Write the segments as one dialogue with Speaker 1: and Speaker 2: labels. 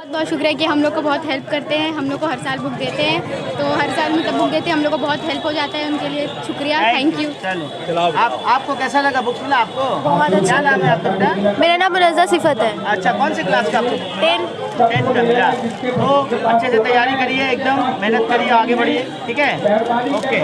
Speaker 1: बहुत बहुत शुक्रिया कि हम लोग को बहुत हेल्प करते हैं, हम लोग को हर साल बुक देते हैं, तो हर साल मतलब बुक देते हैं, हम लोग को बहुत हेल्प हो जाता है, उनके लिए शुक्रिया, थैंक यू।
Speaker 2: चलो आपको कैसा लगा बुक्स मिला आपको?
Speaker 3: बहुत अच्छा।
Speaker 2: क्या नाम है आपका बेटा?
Speaker 3: मेरा नाम मुनज़्ज़ा सिफत है।
Speaker 2: अच्छा, कौन सी क्लास का आपको?
Speaker 3: 10
Speaker 2: का मिला। तो अच्छे से तैयारी करिए, एकदम मेहनत करिए, आगे बढ़िए, ठीक है? ओके,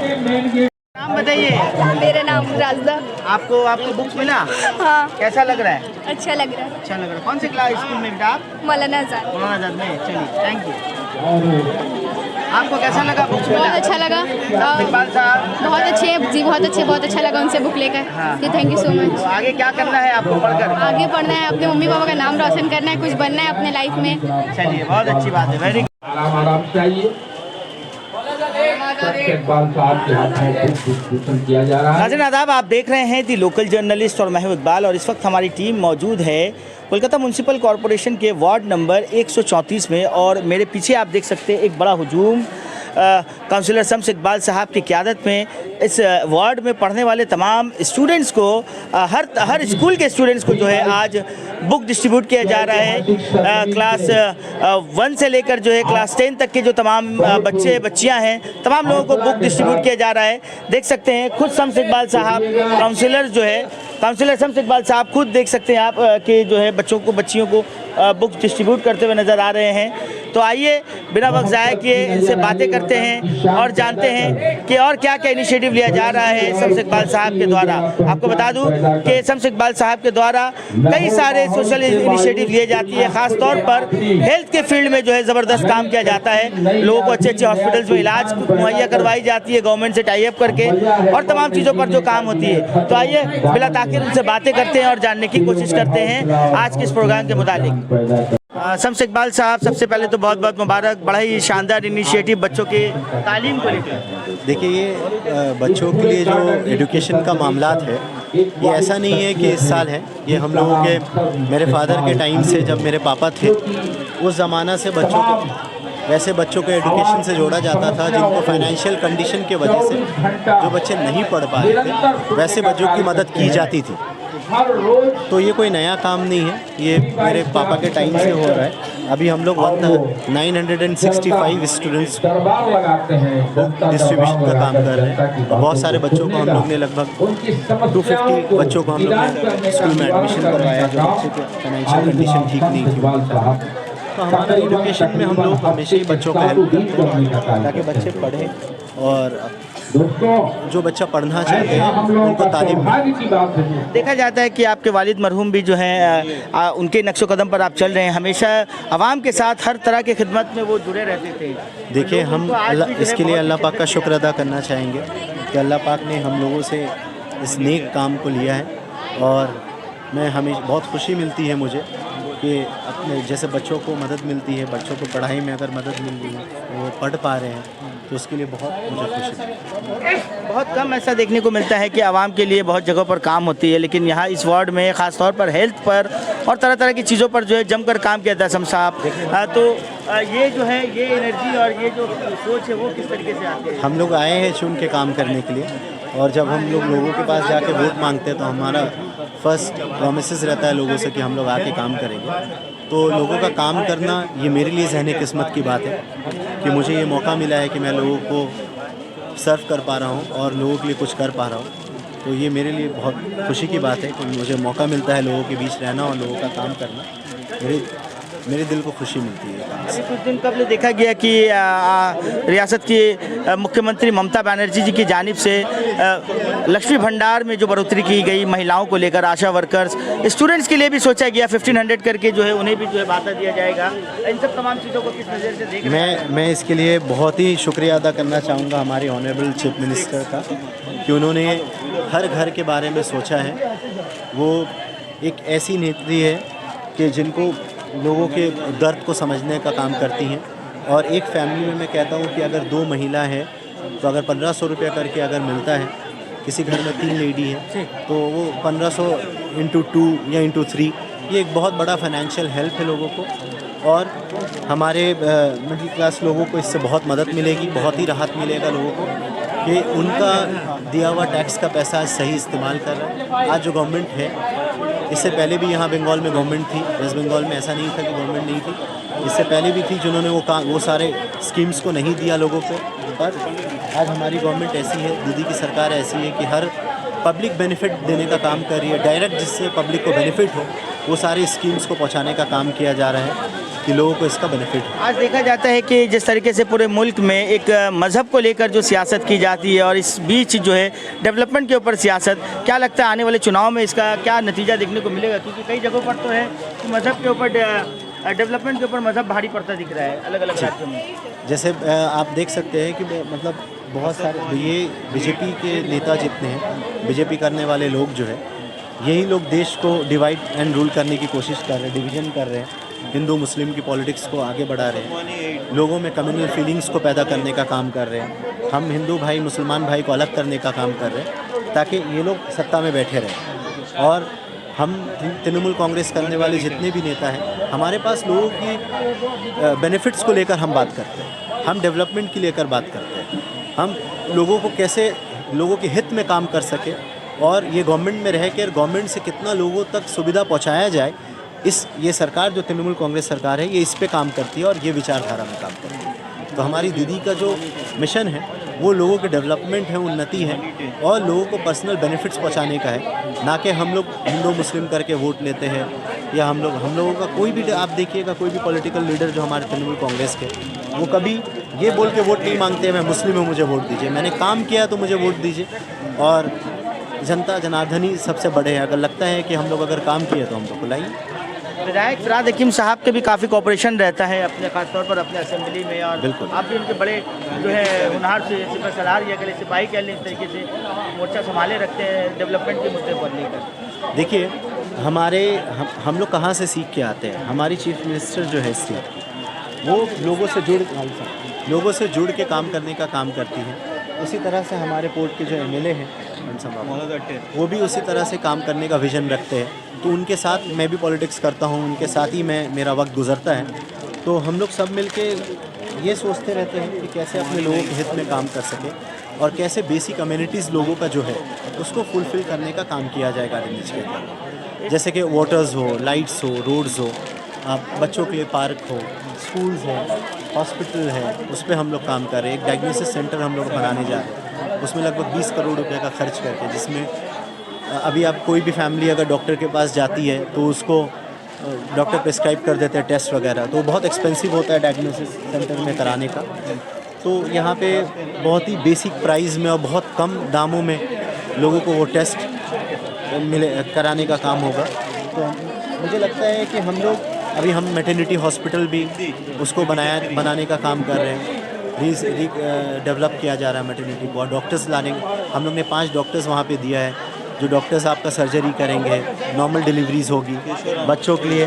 Speaker 2: नाम बताइए।
Speaker 3: मेरा नाम राजदा।
Speaker 2: आपको बुक्स मिला?
Speaker 3: हाँ,
Speaker 2: कैसा लग रहा है?
Speaker 3: अच्छा लग रहा है।
Speaker 2: अच्छा लग रहा है। कौन से क्लास स्कूल में बेटा आप?
Speaker 3: मौलाना आज़ाद।
Speaker 2: मौलाना आज़ाद में। चलिए, थैंक यू। आपको कैसा लगा बुक्स मिला?
Speaker 1: बहुत अच्छा लगा,
Speaker 2: इकबाल साहब
Speaker 1: बहुत अच्छे जी, बहुत अच्छा लगा उनसे बुक लेकर जी, थैंक यू सो
Speaker 2: तो
Speaker 1: मच।
Speaker 2: आगे क्या करना है आपको पढ़कर?
Speaker 1: आगे पढ़ना है, अपने मम्मी पापा का नाम रोशन करना है, कुछ बनना है अपने लाइफ में।
Speaker 2: चलिए, बहुत अच्छी बात है, वेरी
Speaker 4: आराम से आइए। इकबाल साहब के हाथ में डिस्ट्रीब्यूशन किया जा रहा है।
Speaker 2: नाज़रीन आदाब, आप देख रहे हैं दी लोकल जर्नलिस्ट और मैं हूं इकबाल, और इस वक्त हमारी टीम मौजूद है कोलकाता म्यूनसिपल कॉरपोरेशन के वार्ड नंबर 134 में, और मेरे पीछे आप देख सकते हैं एक बड़ा हुजूम काउंसलर शम्स इकबाल साहब की क़यादत में इस वार्ड में पढ़ने वाले तमाम स्टूडेंट्स को हर स्कूल के स्टूडेंट्स को जो है आज बुक डिस्ट्रीब्यूट किया जा रहा है। क्लास 1 से लेकर जो है क्लास 10 तक के जो तमाम बच्चे बच्चियां हैं, तमाम लोगों को बुक डिस्ट्रीब्यूट किया जा रहा है। देख सकते हैं खुद शम्स इकबाल साहब काउंसलर जो है, काउंसलर शम्स इकबाल साहब खुद देख सकते हैं आप कि जो है बच्चों को बच्चियों को बुक डिस्ट्रीब्यूट करते हुए नज़र आ रहे हैं। तो आइए बिना वक्त ज़ाया किए इनसे बातें करते हैं और जानते हैं कि और क्या क्या इनिशिएटिव लिया जा रहा है शम्स इकबाल साहब के द्वारा। आपको बता दूं कि शम्स इकबाल साहब के द्वारा कई सारे सोशल इनिशिएटिव लिए जाती है, ख़ास तौर पर हेल्थ के फील्ड में जो है ज़बरदस्त काम किया जाता है। लोगों को अच्छे अच्छे हॉस्पिटल्स में इलाज मुहैया करवाई जाती है गवर्नमेंट से टाई अप करके, और तमाम चीज़ों पर जो काम होती है। तो आइए बिला ताख़ीर उनसे बातें करते हैं और जानने की कोशिश करते हैं आज के इस प्रोग्राम के मुतालिक। शम्स इकबाल साहब, सबसे पहले तो बहुत बहुत मुबारक, बड़ा ही शानदार इनिशिएटिव बच्चों के तालीम को लेकर।
Speaker 5: देखिए, ये बच्चों के लिए जो एजुकेशन का मामलात है, ये ऐसा नहीं है कि इस साल है, ये हम लोगों के मेरे फादर के टाइम से, जब मेरे पापा थे उस ज़माना से बच्चों को वैसे बच्चों को एजुकेशन से जोड़ा जाता था जिनको फाइनेंशियल कंडीशन के वजह से जो बच्चे नहीं पढ़ पा रहे थे, वैसे बच्चों की मदद की जाती थी। तो ये कोई नया काम नहीं है, ये मेरे पापा के टाइम से हो रहा है। अभी हम लोग 965 स्टूडेंट्स बुक डिस्ट्रीब्यूशन का काम कर रहे हैं। बहुत सारे बच्चों को हम लोग ने लगभग 250 बच्चों को हम लोग ने स्कूल में एडमिशन करवाया जो बच्चे की फाइनेंशियल कंडीशन ठीक नहीं थी। तो हमारा एजुकेशन में हम लोग हमेशा ही बच्चों को हेल्प करते हैं ताकि बच्चे पढ़ें, और जो बच्चा पढ़ना चाहते हैं उनको तालीम मिले।
Speaker 2: देखा जाता है कि आपके वालिद मरहूम भी जो हैं उनके नक्शो कदम पर आप चल रहे हैं, हमेशा आवाम के साथ हर तरह की खिदमत में वो जुड़े रहते थे।
Speaker 5: देखिए, हम इसके लिए अल्लाह पाक का शुक्र अदा करना चाहेंगे कि अल्लाह पाक ने हम लोगों से इस नेक काम को लिया है, और मैं हमें बहुत खुशी मिलती है मुझे कि अपने जैसे बच्चों को मदद मिलती है, बच्चों को पढ़ाई में अगर मदद मिल रही है, वो पढ़ पा रहे हैं, तो उसके लिए बहुत मुझे खुशी है।
Speaker 2: बहुत कम ऐसा देखने को मिलता है कि आवाम के लिए बहुत जगहों पर काम होती है, लेकिन यहाँ इस वार्ड में ख़ास तौर पर हेल्थ पर और तरह तरह की चीज़ों पर जो है जमकर काम किया था शम्स साहब। तो ये जो है ये एनर्जी और ये जो सोच है वो किस तरीके से आती है?
Speaker 5: हम लोग आए हैं चुन के काम करने के लिए, और जब हम लोग लोगों के पास जाके वोट मांगते हैं तो हमारा फर्स्ट प्रोमिस रहता है लोगों से कि हम लोग आके काम करेंगे। तो लोगों का काम करना ये मेरे लिए ज़हन किस्मत की बात है कि मुझे ये मौका मिला है कि मैं लोगों को सर्व कर पा रहा हूँ और लोगों के लिए कुछ कर पा रहा हूँ। तो ये मेरे लिए बहुत खुशी की बात है कि मुझे मौका मिलता है लोगों के बीच रहना और लोगों का काम करना। मेरे दिल को खुशी मिलती है काम से।
Speaker 2: कुछ दिन कबल देखा गया कि रियासत की मुख्यमंत्री ममता बनर्जी जी की जानिब से लक्ष्मी भंडार में जो बढ़ोतरी की गई महिलाओं को लेकर, आशा वर्कर्स, स्टूडेंट्स के लिए भी सोचा गया 1500 करके जो है उन्हें भी जो है बांटा दिया जाएगा। इन सब तमाम चीज़ों को किस नज़र से देख रहे हैं?
Speaker 5: मैं इसके लिए बहुत ही शुक्रिया अदा करना चाहूँगा हमारे ऑनरेबल चीफ मिनिस्टर का कि उन्होंने हर घर के बारे में सोचा है। वो एक ऐसी नेत्री है कि जिनको लोगों के दर्द को समझने का काम करती हैं, और एक फैमिली में मैं कहता हूँ कि अगर 2 महिला हैं तो अगर 1500 रुपया करके अगर मिलता है, किसी घर में 3 लेडी है तो वो 1500 × 2 या × 3, ये एक बहुत बड़ा फाइनेंशियल हेल्प है लोगों को, और हमारे मिडिल क्लास लोगों को इससे बहुत मदद मिलेगी, बहुत ही राहत मिलेगा लोगों को कि उनका दिया हुआ टैक्स का पैसा सही इस्तेमाल कर रहा है। आज जो गवर्नमेंट है, इससे पहले भी यहाँ बंगाल में गवर्नमेंट थी, वेस्ट बंगाल में ऐसा नहीं था कि गवर्नमेंट नहीं थी, इससे पहले भी थी जिन्होंने वो सारे स्कीम्स को नहीं दिया लोगों को, पर आज हमारी गवर्नमेंट ऐसी है, दीदी की सरकार ऐसी है कि हर पब्लिक बेनिफिट देने का काम कर रही है। डायरेक्ट जिससे पब्लिक को बेनिफिट हो वो सारी स्कीम्स को पहुंचाने का काम किया जा रहा है कि लोगों को इसका बेनिफिट हो।
Speaker 2: आज देखा जाता है कि जिस तरीके से पूरे मुल्क में एक मज़हब को लेकर जो सियासत की जाती है और इस बीच जो है डेवलपमेंट के ऊपर सियासत, क्या लगता है आने वाले चुनाव में इसका क्या नतीजा देखने को मिलेगा? क्योंकि कई जगहों पर तो है कि मज़हब के ऊपर डेवलपमेंट के ऊपर मज़हब भारी पड़ता दिख रहा है अलग अलग राज्यों में।
Speaker 5: जैसे आप देख सकते हैं कि मतलब बहुत सारे ये बीजेपी के नेता जितने हैं, बीजेपी करने वाले लोग जो है, यही लोग देश को डिवाइड एंड रूल करने की कोशिश कर रहे हैं, डिवीज़न कर रहे हैं, हिंदू मुस्लिम की पॉलिटिक्स को आगे बढ़ा रहे हैं, लोगों में कम्युनल फीलिंग्स को पैदा करने का काम कर रहे हैं। हम हिंदू भाई मुसलमान भाई को अलग करने का काम कर रहे हैं ताकि ये लोग सत्ता में बैठे रहें। और हम तृणमूल कांग्रेस करने वाले जितने भी नेता हैं, हमारे पास लोगों की बेनिफिट्स को लेकर हम बात करते हैं, हम डेवलपमेंट की लेकर बात करते हैं, हम लोगों को कैसे लोगों के हित में काम कर सके और ये गवर्नमेंट में रह कर गवर्नमेंट से कितना लोगों तक सुविधा पहुंचाया जाए। ये सरकार जो तृणमूल कांग्रेस सरकार है, ये इस पे काम करती है और ये विचारधारा में काम करती है। तो हमारी दीदी का जो मिशन है वो लोगों के डेवलपमेंट है, उन्नति है और लोगों को पर्सनल बेनिफिट्स पहुंचाने का है, ना कि हम लोग हिंदू मुस्लिम करके वोट लेते हैं या हम लोगों का कोई भी, आप देखिएगा कोई भी पॉलिटिकल लीडर जो हमारे तृणमूल कांग्रेस के, वो कभी ये बोल के वोट नहीं मांगते हैं मैं मुस्लिम हूँ मुझे वोट दीजिए, मैंने काम किया तो मुझे वोट दीजिए। और जनता जनार्दन ही सबसे बड़े हैं। अगर लगता है कि हम लोग अगर काम किए तो हम लोग बुलाइए।
Speaker 2: विधायक फिराद हकीम साहब के भी काफ़ी कॉपरेशन रहता है अपने खासतौर पर अपने असेंबली में, और
Speaker 5: बिल्कुल।
Speaker 2: आप भी उनके बड़े जो है हुनहार से सिपह सलार या कह सिपाही कह लें, इस तरीके से मोर्चा संभाले रखते हैं डेवलपमेंट के मुद्दे पर लेकर।
Speaker 5: देखिए हम लोग कहाँ से सीख के आते हैं, हमारी चीफ मिनिस्टर जो है स्टेट की, वो लोगों से जुड़ के काम करने का काम करती है। उसी तरह से हमारे पोर्ट के जो एमएलए हैं वो भी उसी तरह से काम करने का विज़न रखते हैं। तो उनके साथ मैं भी पॉलिटिक्स करता हूँ, उनके साथ ही मेरा वक्त गुजरता है। तो हम लोग सब मिल के ये सोचते रहते हैं कि कैसे अपने लोगों के हित में काम कर सकें और कैसे बेसिक कम्युनिटीज़ लोगों का जो है उसको फुलफ़िल करने का काम किया जाएगा गार्डन के अंदर। जैसे कि वाटर्स हो, लाइट्स हो, रोड्स हो, बच्चों के लिए पार्क हो, स्कूल्स है, हॉस्पिटल है, उस पर हम लोग काम कर रहे हैं। एक डायग्नोसिस सेंटर हम लोग बनाने जा रहे हैं, उसमें लगभग 20 करोड़ रुपए का खर्च करके, जिसमें अभी आप कोई भी फैमिली अगर डॉक्टर के पास जाती है तो उसको डॉक्टर प्रिस्क्राइब कर देते हैं टेस्ट वगैरह, तो बहुत एक्सपेंसिव होता है डायग्नोसिस सेंटर में कराने का। तो यहाँ पे बहुत ही बेसिक प्राइस में और बहुत कम दामों में लोगों को वो टेस्ट कराने का काम होगा। तो मुझे लगता है कि हम लोग अभी हम मैटरनिटी हॉस्पिटल भी उसको बनाने का काम कर रहे हैं, डेवलप किया जा रहा है मैटरनिटी को। डॉक्टर्स लाने, हम लोग ने 5 डॉक्टर्स वहाँ पे दिया है, जो डॉक्टर्स आपका सर्जरी करेंगे, नॉर्मल डिलीवरीज होगी। बच्चों के लिए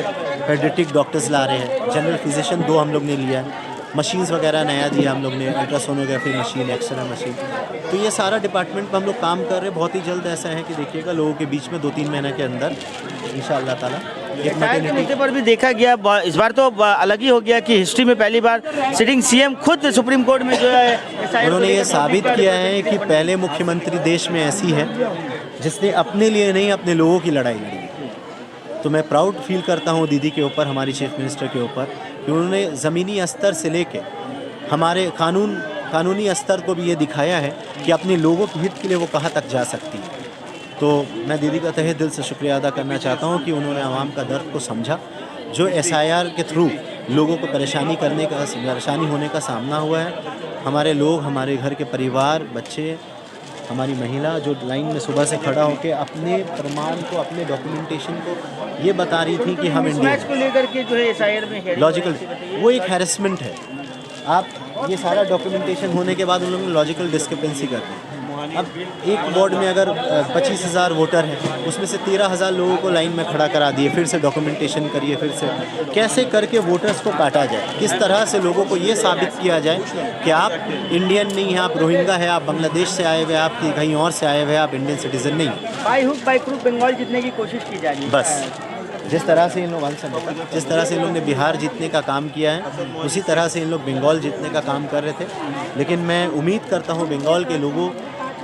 Speaker 5: पेडियाट्रिक डॉक्टर्स ला रहे हैं, जनरल फिजिशियन 2 हम लोग ने लिया है, मशीन्स वगैरह नया दिया हम लोग ने, अल्ट्रासोनोग्राफी मशीन, एक्सरे मशीन। तो ये सारा डिपार्टमेंट पर हम लोग काम कर रहे हैं। बहुत ही जल्द ऐसा है कि देखिएगा लोगों के बीच में 2-3 महीने के अंदर इंशाअल्लाह ताला एक
Speaker 2: के मुद्दे पर भी देखा गया, इस बार तो अलग ही हो गया कि हिस्ट्री में पहली बार सिटिंग सीएम खुद सुप्रीम कोर्ट में जो है
Speaker 5: उन्होंने ये साबित किया है कि पहले मुख्यमंत्री देश में ऐसी है जिसने अपने लिए नहीं अपने लोगों की लड़ाई लड़ी। तो मैं प्राउड फील करता हूँ दीदी के ऊपर, हमारी चीफ मिनिस्टर के ऊपर, कि उन्होंने ज़मीनी स्तर से लेके हमारे कानूनी स्तर को भी ये दिखाया है कि अपने लोगों के हित के लिए वो कहाँ तक जा सकती है। तो मैं दीदी का तहे दिल से शुक्रिया अदा करना चाहता हूँ कि उन्होंने आवाम का दर्द को समझा। जो SIR के थ्रू लोगों को परेशानी होने का सामना हुआ है, हमारे लोग, हमारे घर के परिवार, बच्चे, हमारी महिला जो लाइन में सुबह से खड़ा होकर अपने प्रमाण को, अपने डॉक्यूमेंटेशन को ये बता रही थी कि हम इंडिया
Speaker 2: को लेकर के जो है SIR में
Speaker 5: लॉजिकल, वो एक हैरेसमेंट है। आप ये सारा डॉक्यूमेंटेशन होने के बाद उन लोगों ने लॉजिकल डिस्क्रिपेंसी कर दी। अब एक वार्ड में अगर 25,000 वोटर हैं, उसमें से 13,000 लोगों को लाइन में खड़ा करा दिए, फिर से डॉक्यूमेंटेशन करिए, फिर से कैसे करके वोटर्स को काटा जाए, किस तरह से लोगों को ये साबित किया जाए कि आप इंडियन नहीं हैं, आप रोहिंगा है, आप बांग्लादेश से आए हुए, आप कहीं और से आए हुए, आप इंडियन सिटीजन नहीं हैं।
Speaker 2: By hook by crook Bengal जीतने की कोशिश की जा रही है।
Speaker 5: बस जिस तरह से इन लोग ने बिहार जीतने का काम किया है, उसी तरह से इन लोग बंगाल जीतने का काम कर रहे थे। लेकिन मैं उम्मीद करता हूँ बंगाल के लोगों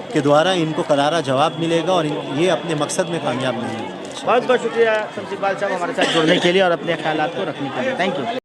Speaker 5: के द्वारा इनको करारा जवाब मिलेगा और ये अपने मकसद में कामयाब नहीं होंगे।
Speaker 2: बहुत बहुत शुक्रिया शमसीपाल साहब हमारे साथ जुड़ने के लिए और अपने ख्यालात को रखने के लिए। Thank you.